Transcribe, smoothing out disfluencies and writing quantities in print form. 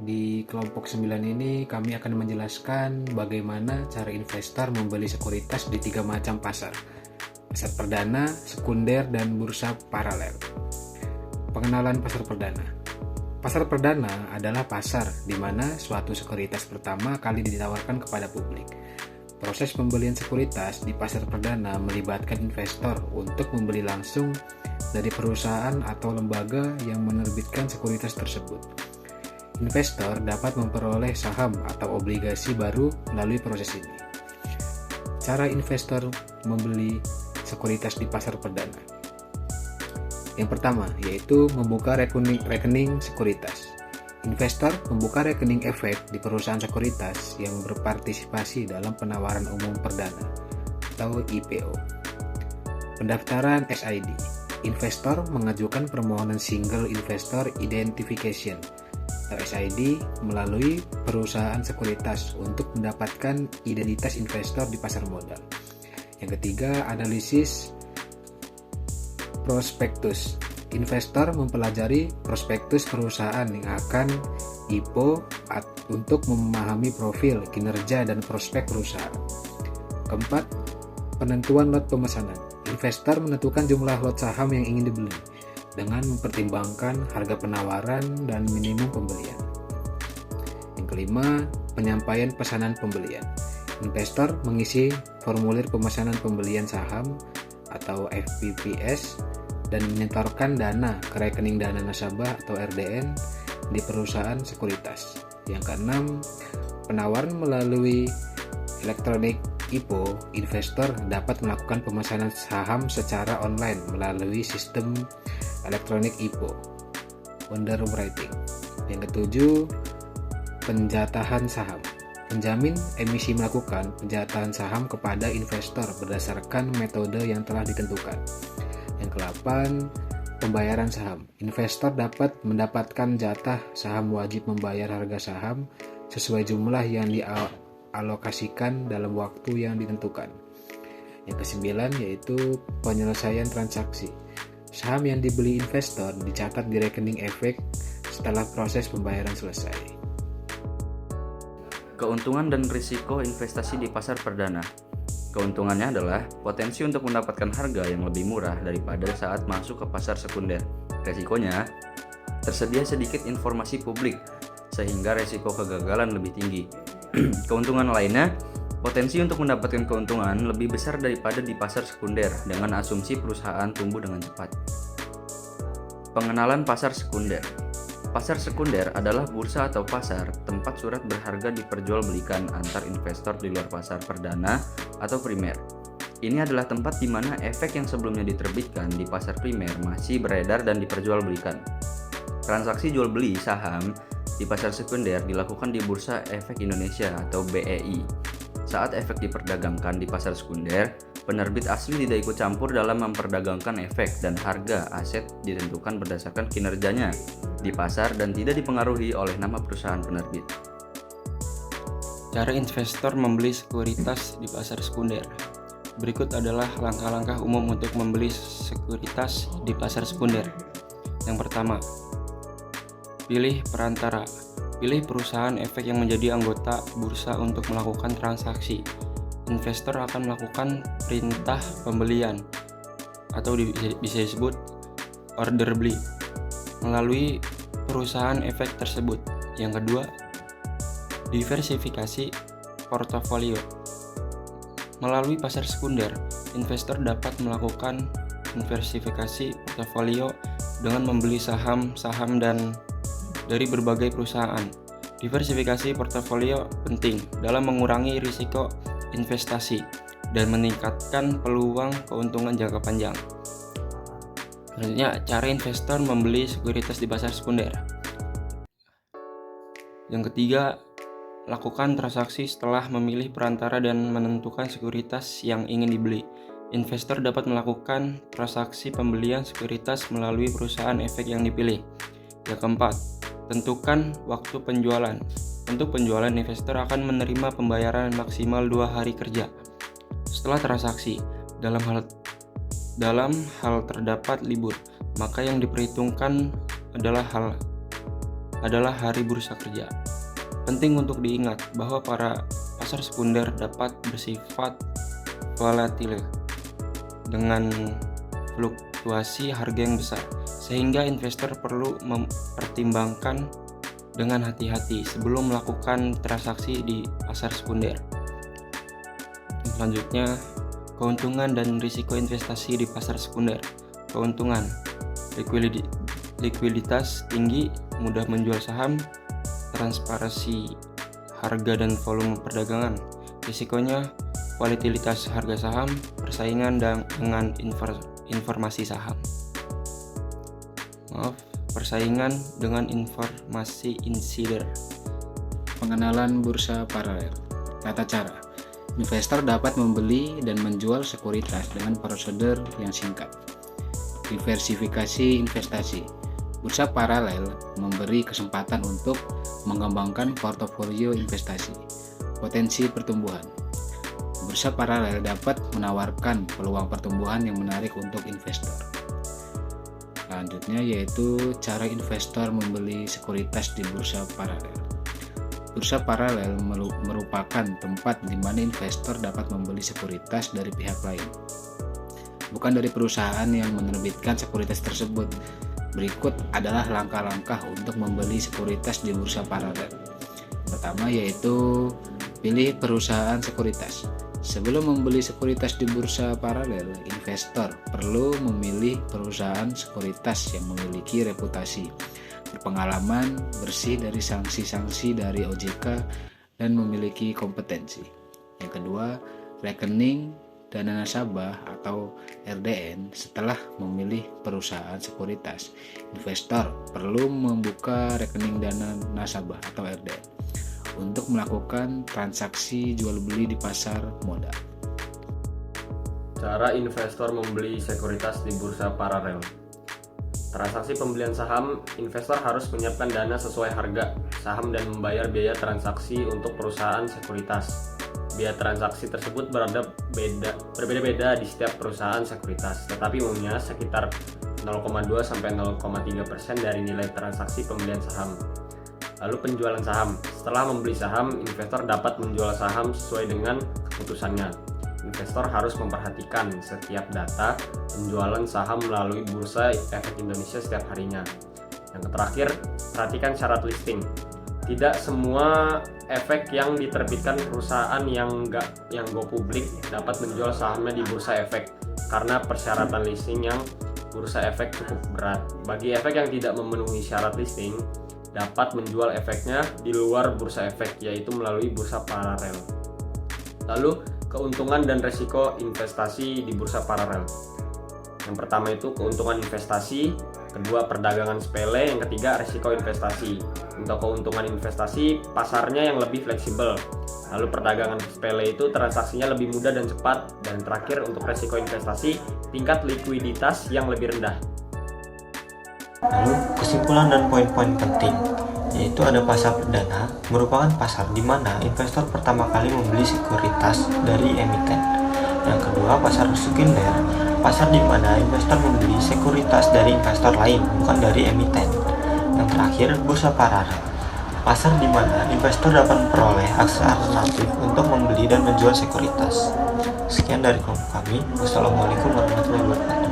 Di kelompok 9 ini kami akan menjelaskan bagaimana cara investor membeli sekuritas di 3 macam pasar. Pasar perdana, sekunder, dan bursa paralel. Pengenalan pasar perdana. Pasar perdana adalah pasar di mana suatu sekuritas pertama kali ditawarkan kepada publik. Proses pembelian sekuritas di pasar perdana melibatkan investor untuk membeli langsung dari perusahaan atau lembaga yang menerbitkan sekuritas tersebut. Investor dapat memperoleh saham atau obligasi baru melalui proses ini. Cara investor membeli sekuritas di pasar perdana. Yang pertama, yaitu membuka rekening sekuritas. Investor membuka rekening efek di perusahaan sekuritas yang berpartisipasi dalam penawaran umum perdana atau IPO. Pendaftaran SID. Investor mengajukan permohonan Single Investor Identification atau SID melalui perusahaan sekuritas untuk mendapatkan identitas investor di pasar modal. Yang ketiga, analisis prospektus. Investor mempelajari prospektus perusahaan yang akan IPO untuk memahami profil, kinerja, dan prospek perusahaan. Keempat, penentuan lot pemesanan. Investor menentukan jumlah lot saham yang ingin dibeli dengan mempertimbangkan harga penawaran dan minimum pembelian. Yang kelima, penyampaian pesanan pembelian. Investor mengisi formulir pemesanan pembelian saham atau FPPS dan menyetorkan dana ke rekening dana nasabah atau RDN di perusahaan sekuritas. Yang keenam, penawaran melalui elektronik IPO. Investor dapat melakukan pemesanan saham secara online melalui sistem elektronik IPO, underwriting. Yang ketujuh, penjatahan saham. Penjamin emisi melakukan penjatahan saham kepada investor berdasarkan metode yang telah ditentukan. Yang kedelapan, pembayaran saham. Investor dapat mendapatkan jatah saham wajib membayar harga saham sesuai jumlah yang dialokasikan dalam waktu yang ditentukan. Yang kesembilan, yaitu penyelesaian transaksi. Saham yang dibeli investor dicatat di rekening efek setelah proses pembayaran selesai. Keuntungan dan risiko investasi di pasar perdana. Keuntungannya adalah potensi untuk mendapatkan harga yang lebih murah daripada saat masuk ke pasar sekunder. Risikonya, tersedia sedikit informasi publik sehingga risiko kegagalan lebih tinggi. Keuntungan lainnya, potensi untuk mendapatkan keuntungan lebih besar daripada di pasar sekunder dengan asumsi perusahaan tumbuh dengan cepat. Pengenalan pasar sekunder. Pasar sekunder adalah bursa atau pasar tempat surat berharga diperjualbelikan antar investor di luar pasar perdana atau primer. Ini adalah tempat di mana efek yang sebelumnya diterbitkan di pasar primer masih beredar dan diperjualbelikan. Transaksi jual beli saham di pasar sekunder dilakukan di Bursa Efek Indonesia atau BEI. Saat efek diperdagangkan di pasar sekunder, penerbit asli tidak ikut campur dalam memperdagangkan efek dan harga aset ditentukan berdasarkan kinerjanya di pasar dan tidak dipengaruhi oleh nama perusahaan penerbit. Cara investor membeli sekuritas di pasar sekunder. Berikut adalah langkah-langkah umum untuk membeli sekuritas di pasar sekunder. Yang pertama, pilih perantara. Pilih perusahaan efek yang menjadi anggota bursa untuk melakukan transaksi. Investor akan melakukan perintah pembelian atau bisa disebut order beli melalui perusahaan efek tersebut. Yang kedua, diversifikasi portofolio. Melalui pasar sekunder, investor dapat melakukan diversifikasi portofolio dengan membeli saham-saham dan dari berbagai perusahaan. Diversifikasi portofolio penting dalam mengurangi risiko investasi dan meningkatkan peluang keuntungan jangka panjang. Selanjutnya, cara investor membeli sekuritas di pasar sekunder. Yang ketiga, lakukan transaksi setelah memilih perantara dan menentukan sekuritas yang ingin dibeli. Investor dapat melakukan transaksi pembelian sekuritas melalui perusahaan efek yang dipilih. Yang keempat, tentukan waktu penjualan. Untuk penjualan, investor akan menerima pembayaran maksimal 2 hari kerja setelah transaksi. Dalam hal terdapat libur, maka yang diperhitungkan adalah adalah Hari Bursa Kerja. Penting untuk diingat bahwa pasar sekunder dapat bersifat volatil dengan fluktuasi harga yang besar, sehingga investor perlu mempertimbangkan dengan hati-hati sebelum melakukan transaksi di pasar sekunder. Selanjutnya, keuntungan dan risiko investasi di pasar sekunder. Keuntungan: likuiditas tinggi, mudah menjual saham, transparansi harga dan volume perdagangan. Risikonya: volatilitas harga saham, persaingan dengan informasi saham. Persaingan dengan informasi insider. Pengenalan bursa paralel. Tata cara: investor dapat membeli dan menjual sekuritas dengan prosedur yang singkat. Diversifikasi investasi. Bursa paralel memberi kesempatan untuk mengembangkan portofolio investasi. Potensi pertumbuhan. Bursa paralel dapat menawarkan peluang pertumbuhan yang menarik untuk investor. Selanjutnya yaitu cara investor membeli sekuritas di bursa paralel. Bursa paralel merupakan tempat di mana investor dapat membeli sekuritas dari pihak lain, bukan dari perusahaan yang menerbitkan sekuritas tersebut. Berikut adalah langkah-langkah untuk membeli sekuritas di bursa paralel. Pertama yaitu pilih perusahaan sekuritas. Sebelum membeli sekuritas di bursa paralel, investor perlu memilih perusahaan sekuritas yang memiliki reputasi, berpengalaman, bersih dari sanksi-sanksi dari OJK, dan memiliki kompetensi. Yang kedua, rekening dana nasabah atau RDN. Setelah memilih perusahaan sekuritas, investor perlu membuka rekening dana nasabah atau RDN untuk melakukan transaksi jual beli di pasar modal. Cara investor membeli sekuritas di bursa paralel. Transaksi pembelian saham, investor harus menyiapkan dana sesuai harga saham dan membayar biaya transaksi untuk perusahaan sekuritas. Biaya transaksi tersebut berbeda-beda di setiap perusahaan sekuritas, tetapi umumnya sekitar 0,2 sampai 0,3% dari nilai transaksi pembelian saham. Lalu penjualan saham. Setelah membeli saham, investor dapat menjual saham sesuai dengan keputusannya. Investor harus memperhatikan setiap data penjualan saham melalui Bursa Efek Indonesia setiap harinya. Yang terakhir, perhatikan syarat listing. Tidak semua efek yang diterbitkan perusahaan yang go publik dapat menjual sahamnya di Bursa Efek karena persyaratan listing yang Bursa Efek cukup berat. Bagi efek yang tidak memenuhi syarat listing, dapat menjual efeknya di luar bursa efek, yaitu melalui bursa paralel. Lalu, keuntungan dan risiko investasi di bursa paralel. Yang pertama itu keuntungan investasi, kedua perdagangan sepele, yang ketiga risiko investasi. Untuk keuntungan investasi, pasarnya yang lebih fleksibel. Lalu perdagangan sepele itu transaksinya lebih mudah dan cepat. Dan terakhir untuk risiko investasi, tingkat likuiditas yang lebih rendah. Lalu kesimpulan dan poin-poin penting, yaitu ada pasar perdana, merupakan pasar di mana investor pertama kali membeli sekuritas dari emiten. Yang kedua, pasar sekunder, pasar di mana investor membeli sekuritas dari investor lain, bukan dari emiten. Yang terakhir, bursa paralel, pasar di mana investor dapat memperoleh akses alternatif untuk membeli dan menjual sekuritas. Sekian dari kelompok kami. Wassalamualaikum warahmatullahi wabarakatuh.